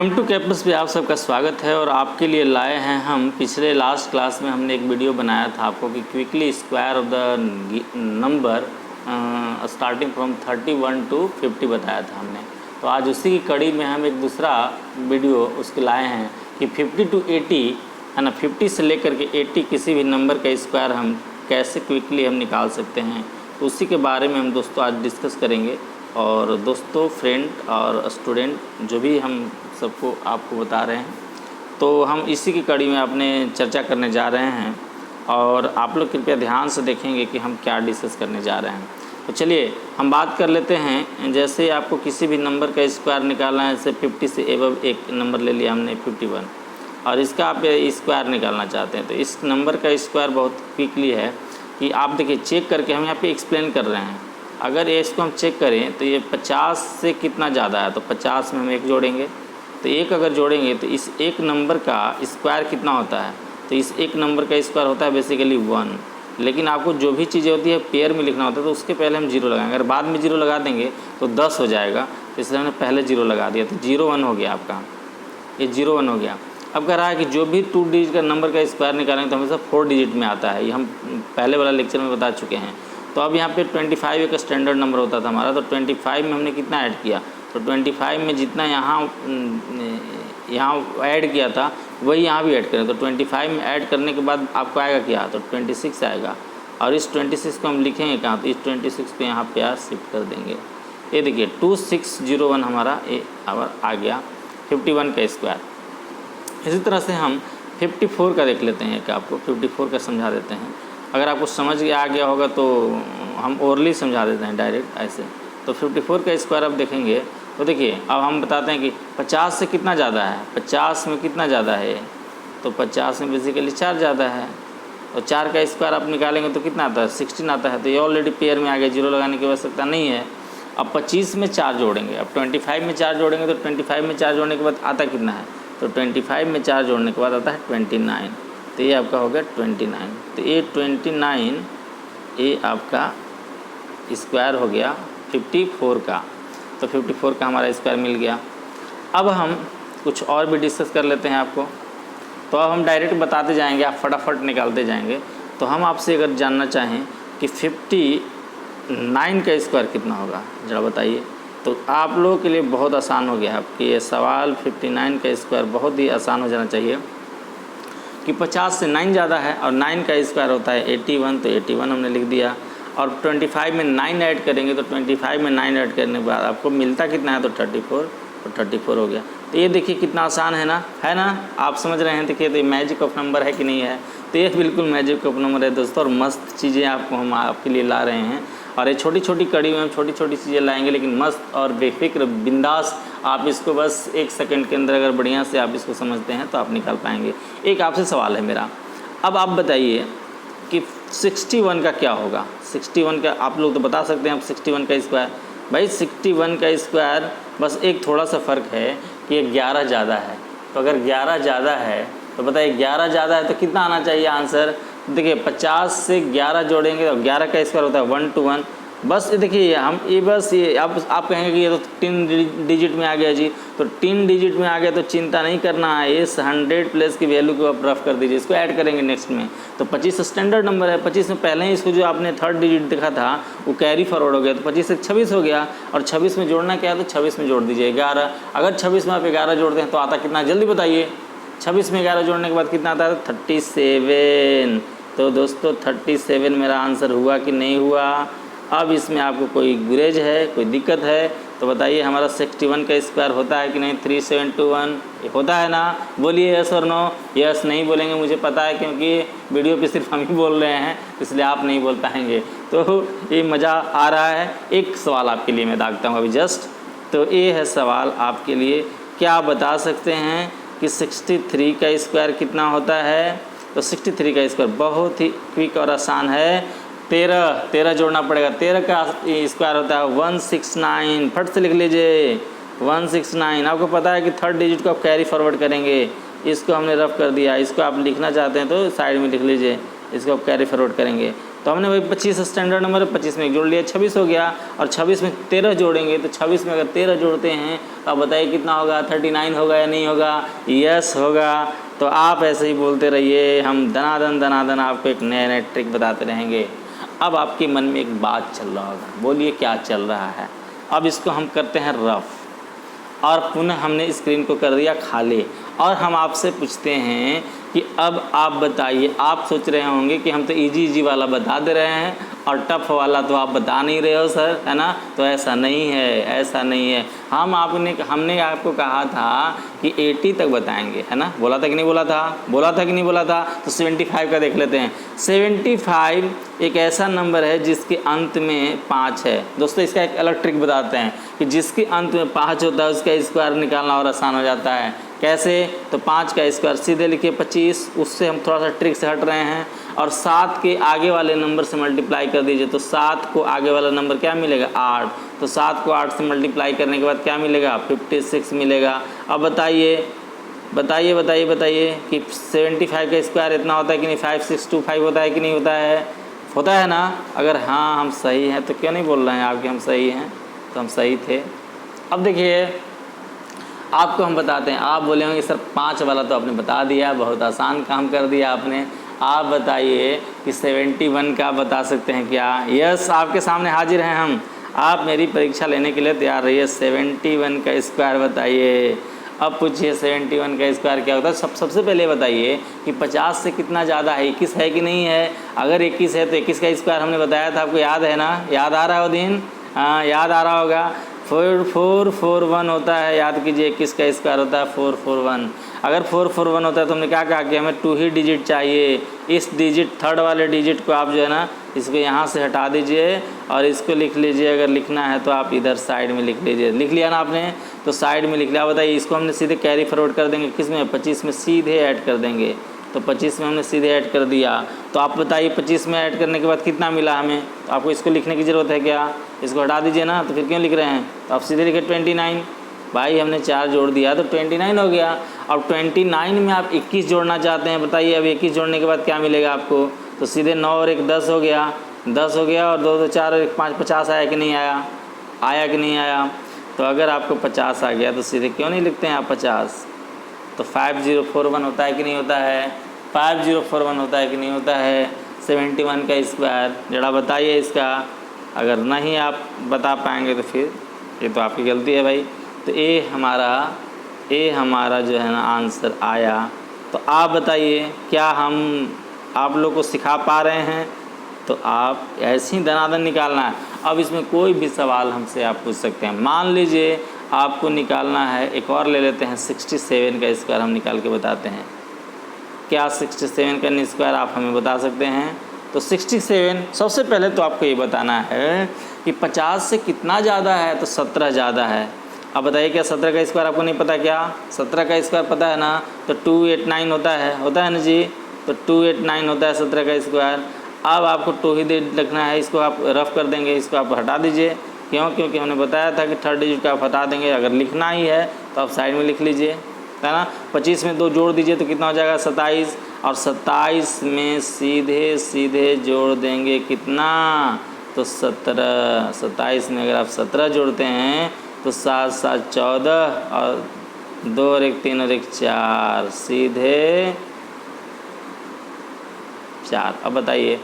Welcome to campus पे आप सबका स्वागत है और आपके लिए लाए हैं हम पिछले लास्ट क्लास में हमने एक वीडियो बनाया था आपको कि quickly square of the number starting from 31 to 50 बताया था हमने। तो आज उसी की कड़ी में हम एक दूसरा वीडियो उसके लाए हैं कि 50 टू 80 है ना, 50 से लेकर के 80 किसी भी नंबर का स्क्वायर हम कैसे क्विकली हम निकाल सकते हैं। तो उसी के बारे में हम दोस्तों आज डिस्कस करेंगे। और दोस्तों, फ्रेंड और स्टूडेंट जो भी हम सबको आपको बता रहे हैं, तो हम इसी की कड़ी में अपने चर्चा करने जा रहे हैं और आप लोग कृपया ध्यान से देखेंगे कि हम क्या डिस्कस करने जा रहे हैं। तो चलिए हम बात कर लेते हैं। जैसे आपको किसी भी नंबर का स्क्वायर निकालना है, जैसे 50 से एबव एक नंबर ले लिया हमने 51 और इसका आप स्क्वायर निकालना चाहते हैं, तो इस नंबर का स्क्वायर बहुत क्विकली है कि आप देखिए चेक करके हम यहाँ पे एक्सप्लेन कर रहे हैं। अगर ये इसको हम चेक करें तो ये 50 से कितना ज़्यादा है, तो 50 में हम एक जोड़ेंगे, तो एक अगर जोड़ेंगे तो इस एक नंबर का स्क्वायर कितना होता है, तो इस एक नंबर का स्क्वायर होता है बेसिकली 1। लेकिन आपको जो भी चीज़ें होती है पेयर में लिखना होता है, तो उसके पहले हम 0 लगाएंगे। अगर बाद में 0 लगा देंगे तो 10 हो जाएगा, तो इसलिए हमने पहले 0 लगा दिया, तो 0-1 हो गया आपका, ये 0-1 हो गया। अब कह रहा है कि जो भी 2 डिजिट का नंबर का स्क्वायर निकालेंगे तो हमेशा 4 डिजिट में आता है, ये हम पहले वाला लेक्चर में बता चुके हैं। तो अब यहाँ पे 25 एक स्टैंडर्ड नंबर होता था हमारा, तो 25 में हमने कितना ऐड किया, तो 25 में जितना यहाँ ऐड किया था वही यहाँ भी ऐड करें, तो 25 में ऐड करने के बाद आपको आएगा क्या, तो 26 आएगा। और इस 26 को हम लिखेंगे कहाँ, तो इस 26 को यहाँ पे शिफ्ट कर देंगे। ये देखिए 2601 हमारा ये आ गया 51 का स्क्वायर। इसी तरह से हम 54 का देख लेते हैं कि आपको 54 का समझा देते हैं। अगर आपको समझ आ गया होगा तो हम ओरली समझा देते हैं डायरेक्ट ऐसे। तो 54 का स्क्वायर अब देखेंगे तो देखिए अब हम बताते हैं कि 50 से कितना ज़्यादा है, 50 में कितना ज़्यादा है, तो 50 में बेसिकली 4 ज़्यादा है। और 4 का स्क्वायर आप निकालेंगे तो कितना आता है, 16 आता है। तो ये ऑलरेडी पेयर में आ गया, 0 लगाने की आवश्यकता नहीं है। अब 25 में 4 जोड़ेंगे, अब 25 में 4 जोड़ेंगे तो 25 में 4 जोड़ने के बाद आता कितना है, तो 25 में 4 जोड़ने के बाद आता है 29। तो ये आपका हो गया 29। तो ये 29 ये आपका स्क्वायर हो गया 54 का। तो 54 का हमारा स्क्वायर मिल गया। अब हम कुछ और भी डिस्कस कर लेते हैं आपको। तो अब हम डायरेक्ट बताते जाएंगे, आप फटाफट निकालते जाएंगे। तो हम आपसे अगर जानना चाहें कि 59 का स्क्वायर कितना होगा, ज़रा बताइए। तो आप लोगों के लिए बहुत आसान हो गया आपकी ये सवाल। 59 का स्क्वायर बहुत ही आसान हो जाना चाहिए कि 50 से 9 ज़्यादा है और 9 का स्क्वायर होता है 81, तो 81 हमने लिख दिया। और 25 में 9 ऐड करेंगे तो 25 में 9 ऐड करने के बाद आपको मिलता कितना है, तो 34, और 34 हो गया। तो ये देखिए कितना आसान है ना, आप समझ रहे हैं। देखिए तो ये मैजिक ऑफ नंबर है कि नहीं है, तो ये बिल्कुल मैजिक ऑफ नंबर है दोस्तों। और मस्त चीज़ें आपको हम आपके लिए ला रहे हैं और ये छोटी छोटी कड़ी में हम छोटी छोटी चीज़ें लाएंगे, लेकिन मस्त और बेफिक्र बिंदास आप इसको बस 1 सेकंड के अंदर अगर बढ़िया से आप इसको समझते हैं तो आप निकाल पाएंगे। एक आपसे सवाल है मेरा, अब आप बताइए कि 61 का क्या होगा। 61 का आप लोग तो बता सकते हैं, अब 61 का स्क्वायर, भाई 61 का स्क्वायर बस एक थोड़ा सा फ़र्क है कि ये 11 ज़्यादा है। तो अगर 11 ज़्यादा है तो बताइए 11 ज़्यादा है तो कितना आना चाहिए आंसर। देखिए 50 से 11 जोड़ेंगे तो 11 का स्क्वायर होता है 1 to 1। बस देखिए हम ये बस ये आप कहेंगे कि ये तो 3 डिजिट में आ गया जी, तो 3 डिजिट में आ गया तो चिंता नहीं करना है। इस 100 प्लस की वैल्यू को आप रफ कर दीजिए, इसको ऐड करेंगे नेक्स्ट में। तो 25 स्टैंडर्ड नंबर है, 25 में पहले ही इसको जो आपने 3rd डिजिट देखा था वो कैरी फॉरवर्ड हो गया, तो 25 से 26 हो गया। और 26 में जोड़ना क्या है, तो 26 में जोड़ दीजिए 11। अगर 26 में आप 11 जोड़ते हैं तो आता कितना, जल्दी बताइए। 26 में 11 जोड़ने के बाद कितना आता है, 37। तो दोस्तों 37 मेरा आंसर हुआ कि नहीं हुआ। अब इसमें आपको कोई गुरेज है, कोई दिक्कत है तो बताइए। हमारा 61 का स्क्वायर होता है कि नहीं, 3721 होता है ना, बोलिए यस और नो। यस नहीं बोलेंगे मुझे पता है, क्योंकि वीडियो पे सिर्फ हम ही बोल रहे हैं, इसलिए आप नहीं बोल पाएंगे। तो ये मज़ा आ रहा है। एक सवाल आपके लिए मैं दागता हूँ अभी जस्ट। तो ये है सवाल आपके लिए, क्या आप बता सकते हैं कि 63 का स्क्वायर कितना होता है। तो 63 का स्क्वायर बहुत ही क्विक और आसान है। 13 जोड़ना पड़ेगा। 13 का स्क्वायर होता है 169। फट से लिख लीजिए 169। आपको पता है कि 3rd डिजिट को आप कैरी फॉरवर्ड करेंगे। इसको हमने रफ कर दिया, इसको आप लिखना चाहते हैं तो साइड में लिख लीजिए, इसको आप कैरी फॉरवर्ड करेंगे। तो हमने भाई 25 स्टैंडर्ड नंबर है, 25 में एक जोड़ लिया, 26 हो गया। और 26 में 13 जोड़ेंगे तो 26 में अगर 13 जोड़ते हैं तो आप बताइए कितना होगा, 39 होगा या नहीं होगा? यस होगा। तो आप ऐसे ही बोलते रहिए, हम दनादन आपको एक नए नए ट्रिक बताते रहेंगे। अब आपके मन में एक बात चल रहा होगा, बोलिए क्या चल रहा है? अब इसको हम करते हैं रफ, और पुनः हमने स्क्रीन को कर दिया खाली, और हम आपसे पूछते हैं कि अब आप बताइए। आप सोच रहे होंगे कि हम तो इजी वाला बता दे रहे हैं और टफ वाला तो आप बता नहीं रहे हो सर, है ना? तो ऐसा नहीं है, ऐसा नहीं है। हमने आपको कहा था कि 80 तक बताएंगे, है ना? बोला था कि नहीं बोला था? बोला था कि नहीं बोला था? तो 75 का देख लेते हैं। 75 एक ऐसा नंबर है जिसके अंत में 5 है। दोस्तों इसका एक अलग ट्रिक बताते हैं कि जिसके अंत में 5 होता है उसका स्क्वायर निकालना और आसान हो जाता है। कैसे? तो 5 का स्क्वायर सीधे लिखिए 25, उससे हम थोड़ा सा ट्रिक से हट रहे हैं, और 7 के आगे वाले नंबर से मल्टीप्लाई कर दीजिए। तो 7 को आगे वाला नंबर क्या मिलेगा? 8। तो 7 को 8 से मल्टीप्लाई करने के बाद क्या मिलेगा? 56 मिलेगा। अब बताइए कि 75 का स्क्वायर इतना होता है कि नहीं? 5625 होता है कि नहीं होता है? होता है ना? अगर हाँ हम सही हैं तो क्यों नहीं बोल रहे हैं आप कि हम सही हैं? तो हम सही थे। अब देखिए आपको हम बताते हैं, आप बोले होंगे सर 5 वाला तो आपने बता दिया, बहुत आसान काम कर दिया आपने। आप बताइए कि 71 का बता सकते हैं क्या? यस, आपके सामने हाजिर हैं हम। आप मेरी परीक्षा लेने के लिए तैयार रहिए। 71 का स्क्वायर बताइए। अब पूछिए 71 का स्क्वायर क्या होता है? सबसे पहले बताइए कि 50 से कितना ज़्यादा है? 21 है कि नहीं है? अगर 21 है तो 21 का स्क्वायर हमने बताया था, आपको याद है ना? याद आ रहा है वो दिन? हाँ याद आ रहा होगा। 441 होता है, याद कीजिए। 21 का स्क्वायर होता है 441। अगर 441 होता है तो हमने क्या कहा कि हमें 2 ही डिजिट चाहिए। इस डिजिट थर्ड वाले डिजिट को आप जो है ना इसको यहाँ से हटा दीजिए और इसको लिख लीजिए। अगर लिखना है तो आप इधर साइड में लिख लीजिए। लिख लिया ना आपने? तो साइड में लिख लिया। बताइए इसको हमने सीधे कैरी फॉरवर्ड कर देंगे किस में? 25 में सीधे ऐड कर देंगे। तो 25 में हमने सीधे ऐड कर दिया। तो आप बताइए 25 में ऐड करने के बाद कितना मिला हमें? तो आपको इसको लिखने की ज़रूरत है क्या? इसको हटा दीजिए ना, तो फिर क्यों लिख रहे हैं? तो आप सीधे लिखे 29। भाई हमने 4 जोड़ दिया तो 29 हो गया। अब 29 में आप 21 जोड़ना चाहते हैं। बताइए अब 21 जोड़ने के बाद क्या मिलेगा आपको? तो सीधे 9 और 1 10 हो गया। 10 हो गया और 2 2 4 और 1 5 50 आया कि नहीं आया? आया कि नहीं आया? तो अगर आपको 50 आ गया तो सीधे क्यों नहीं लिखते हैं आप 50? तो 5041 होता है कि नहीं होता है? 5041 होता है कि नहीं होता है? 71 का स्क्वायर जरा बताइए इसका। अगर नहीं आप बता पाएंगे तो फिर ये तो आपकी गलती है भाई। तो ए हमारा जो है ना आंसर आया। तो आप बताइए क्या हम आप लोग को सिखा पा रहे हैं? तो आप ऐसे ही दनादन निकालना है। अब इसमें कोई भी सवाल हमसे आप पूछ सकते हैं। मान लीजिए आपको निकालना है, एक और ले लेते हैं 67 का स्क्वायर हम निकाल के बताते हैं। क्या 67 का स्क्वायर आप हमें बता सकते हैं? तो 67 सबसे पहले तो आपको ये बताना है कि 50 से कितना ज़्यादा है? तो 17 ज़्यादा है। अब बताइए क्या 17 का स्क्वायर आपको नहीं पता क्या? 17 का स्क्वायर पता है ना? तो 289 होता है ना जी? तो 289 होता है 17 का स्क्वायर। अब आपको 2 ही लिखना है, इसको आप रफ कर देंगे, इसको आप हटा दीजिए। क्यों? क्योंकि हमने बताया था कि थर्ड डिजिट का आप हटा देंगे। अगर लिखना ही है तो आप साइड में लिख लीजिए, है ना? 25 में 2 जोड़ दीजिए तो कितना हो जाएगा? 27। और 27 में सीधे जोड़ देंगे कितना? तो 17। 27 में अगर आप 17 जोड़ते हैं तो 7 7 14 और 2 और 1 3 और 1 4, सीधे 4। अब बताइए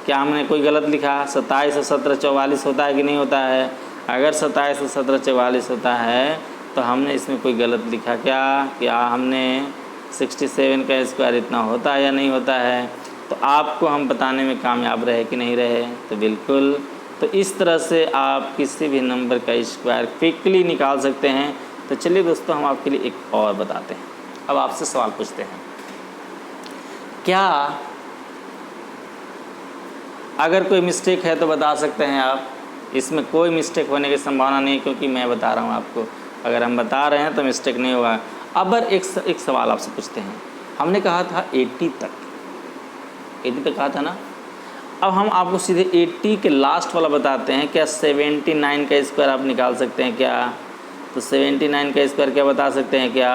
क्या हमने कोई गलत लिखा? 27 और 17 44 होता है कि नहीं होता है? अगर 27 और 17 44 होता है तो हमने इसमें कोई गलत लिखा क्या हमने 67 का स्क्वायर इतना होता है या नहीं होता है? तो आपको हम बताने में कामयाब रहे कि नहीं रहे? तो बिल्कुल। तो इस तरह से आप किसी भी नंबर का स्क्वायर क्विकली निकाल सकते हैं। तो चलिए दोस्तों हम आपके लिए एक और बताते हैं। अब आपसे सवाल पूछते हैं, क्या अगर कोई मिस्टेक है तो बता सकते हैं आप? इसमें कोई मिस्टेक होने की संभावना नहीं, क्योंकि मैं बता रहा हूँ आपको। अगर हम बता रहे हैं तो मिस्टेक नहीं होगा। अब एक सवाल आपसे पूछते हैं। हमने कहा था 80 तक कहा था ना? अब हम आपको सीधे 80 के लास्ट वाला बताते हैं। क्या 79 का स्क्वायर आप निकाल सकते हैं क्या? तो 79 का स्क्वायर क्या बता सकते हैं क्या?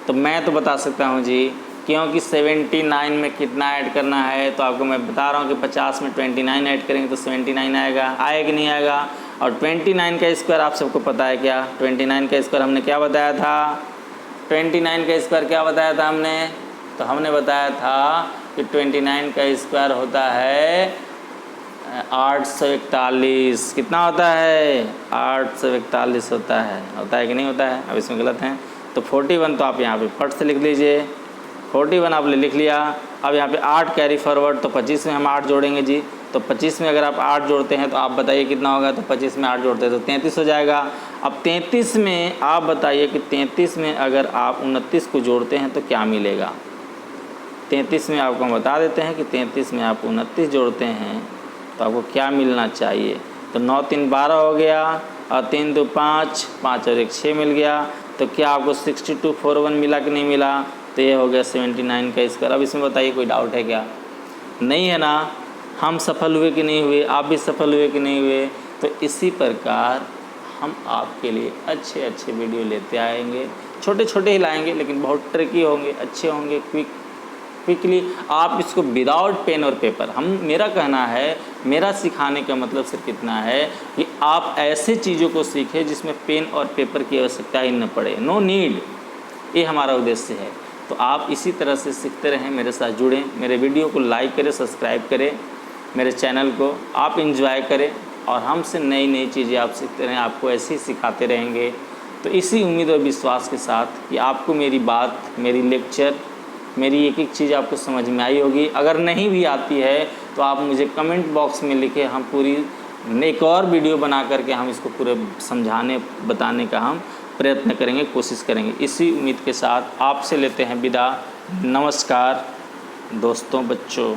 तो मैं तो बता सकता हूँ जी। क्योंकि 79 में कितना ऐड करना है, तो आपको मैं बता रहा हूँ कि 50 में 29 ऐड करेंगे तो 79 आएगा कि नहीं आएगा। और 29 का स्क्वायर आप सबको पता है क्या, 29 का स्क्वायर हमने क्या बताया था, 29 का स्क्वायर क्या बताया था हमने, तो हमने बताया था कि 29 का स्क्वायर होता है 841। कितना होता है, 841 होता है कि नहीं होता है। अब इसमें गलत है तो 41 तो आप यहाँ पे फट से लिख लीजिए, 41 आपने लिख लिया। अब यहाँ पे 8 कैरी फॉरवर्ड, तो 25 में हम 8 जोड़ेंगे जी, तो 25 में अगर आप 8 जोड़ते हैं तो आप बताइए कितना होगा, तो 25 में 8 जोड़ते हैं तो 33 हो जाएगा। अब 33 में आप बताइए कि 33 में अगर आप 29 को जोड़ते हैं तो क्या मिलेगा। 33 में आपको हम बता देते हैं कि 33 में आप 29 जोड़ते हैं तो आपको क्या मिलना चाहिए। तो 9 3 12 हो गया और 3 2 5, 5 और 1 6 मिल गया। तो क्या आपको 6241 मिला कि नहीं मिला, तो ये हो गया 79 का स्क्वायर। अब इसमें बताइए कोई डाउट है क्या, नहीं है ना। हम सफल हुए कि नहीं हुए, आप भी सफल हुए कि नहीं हुए। तो इसी प्रकार हम आपके लिए अच्छे अच्छे वीडियो लेते आएंगे, छोटे छोटे ही लाएंगे लेकिन बहुत ट्रिकी होंगे, अच्छे होंगे, क्विकली। आप इसको विदाउट पेन और पेपर, मेरा कहना है, मेरा सिखाने का मतलब सिर्फ इतना है कि आप ऐसे चीज़ों को सीखें जिसमें पेन और पेपर की आवश्यकता ही न पड़े, नो नीड, ये हमारा उद्देश्य है। तो आप इसी तरह से सीखते रहें, मेरे साथ जुड़ें, मेरे वीडियो को लाइक करें, सब्सक्राइब करें, मेरे चैनल को आप एंजॉय करें और हमसे नई नई चीज़ें आप सीखते रहें, आपको ऐसे ही सिखाते रहेंगे। तो इसी उम्मीद और विश्वास के साथ कि आपको मेरी बात, मेरी लेक्चर, मेरी एक एक चीज़ आपको समझ में आई होगी। अगर नहीं भी आती है तो आप मुझे कमेंट बॉक्स में लिखें, हम पूरी एक और वीडियो बना करके हम इसको पूरे समझाने बताने का हम प्रयत्न करेंगे, कोशिश करेंगे। इसी उम्मीद के साथ आपसे लेते हैं विदा। नमस्कार दोस्तों, बच्चों।